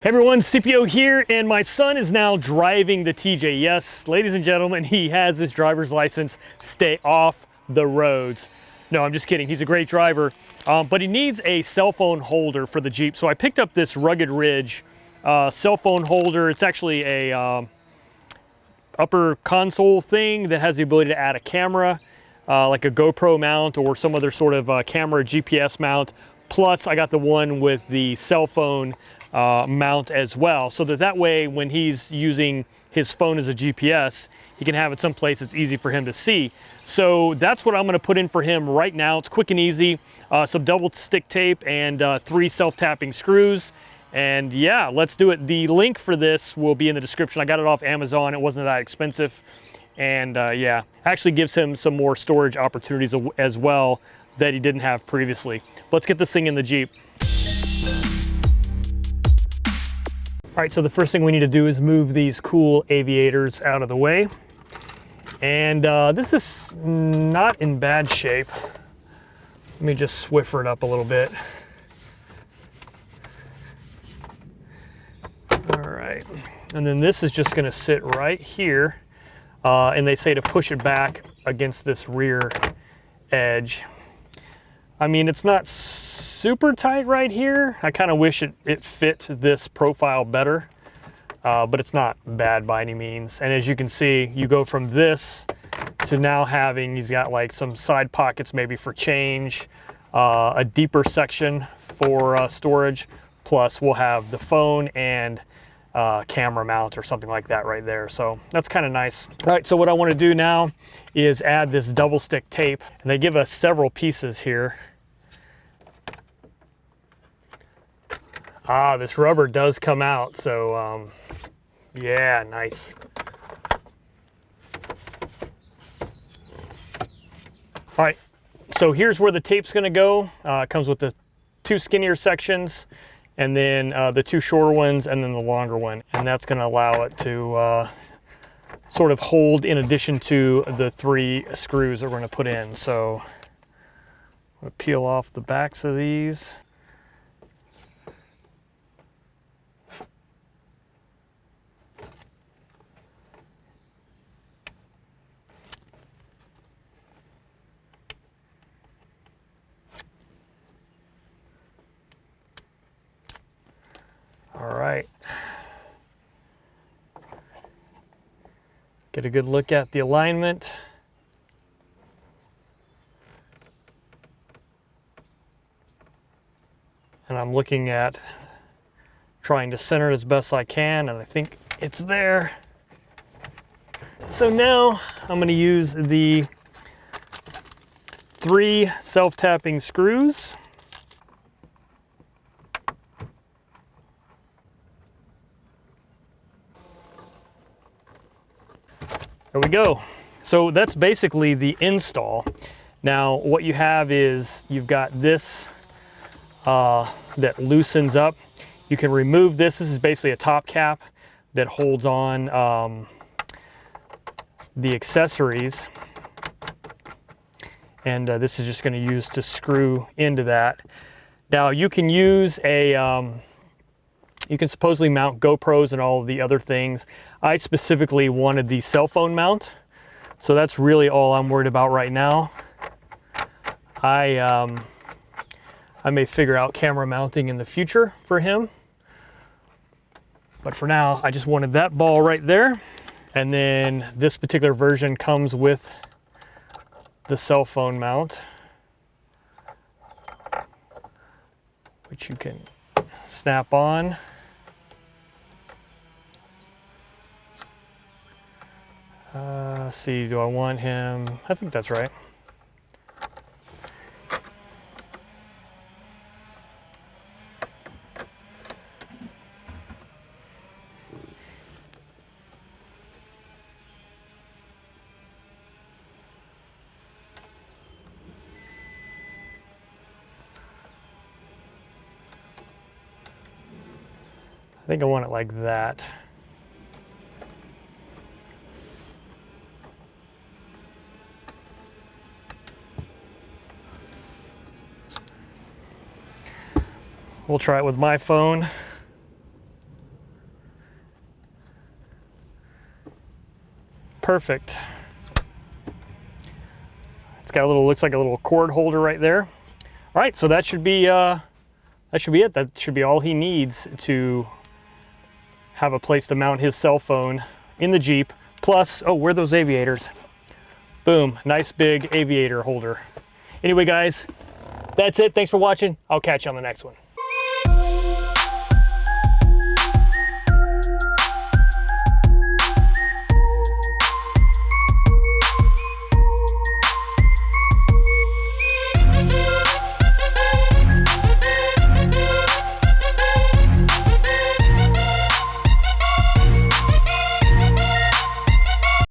Everyone, CPO here, and my son is now driving the TJ. Yes, ladies and gentlemen, he has his driver's license. Stay off the roads. No, I'm just kidding. He's a great driver, but he needs a cell phone holder for the Jeep. So I picked up this Rugged Ridge cell phone holder. It's actually a upper console thing that has the ability to add a camera, like a GoPro mount or some other sort of camera GPS mount. Plus, I got the one with the cell phone mount as well, so that way when he's using his phone as a GPS, he can have it someplace that's easy for him to see. So that's what I'm going to put in for him right now. It's quick and easy. Some double stick tape and 3 self-tapping screws. And yeah, let's do it. The link for this will be in the description. I got it off Amazon. It wasn't that expensive. And yeah, actually gives him some more storage opportunities as well that he didn't have previously. Let's get this thing in the Jeep. All right, so the first thing we need to do is move these cool aviators out of the way. And this is not in bad shape. Let me just Swiffer it up a little bit. All right, and then this is just gonna sit right here. And they say to push it back against this rear edge. I mean, it's not super tight right here. I kind of wish it fit this profile better, but it's not bad by any means. And as you can see, you go from this to now having, he's got like some side pockets maybe for change, a deeper section for storage, plus we'll have the phone and camera mount or something like that right there. So that's kind of nice. All right, so what I want to do now is add this double stick tape, and they give us several pieces here. This rubber does come out, so yeah, nice. All right, so here's where the tape's gonna go. It comes with the 2 skinnier sections, and then the 2 shorter ones, and then the longer one. And that's gonna allow it to sort of hold in addition to the 3 screws that we're gonna put in. So I'm gonna peel off the backs of these. All right. Get a good look at the alignment. And I'm looking at trying to center it as best I can, and I think it's there. So now I'm going to use the 3 self-tapping screws. There we go. So that's basically the install. Now what you have is you've got this that loosens up. You can remove this. This is basically a top cap that holds on the accessories. And this is just going to use to screw into that. Now you can use a you can supposedly mount GoPros and all of the other things. I specifically wanted the cell phone mount, so that's really all I'm worried about right now. I may figure out camera mounting in the future for him, but for now I just wanted that ball right there. And then this particular version comes with the cell phone mount, which you can snap on. Let's see, do I want him? I think that's right. I think I want it like that. We'll try it with my phone. Perfect. It's got a little, looks like a little cord holder right there. All right, so that should be it. That should be all he needs to have a place to mount his cell phone in the Jeep. Plus, oh, where are those aviators? Boom, nice big aviator holder. Anyway, guys, that's it. Thanks for watching. I'll catch you on the next one.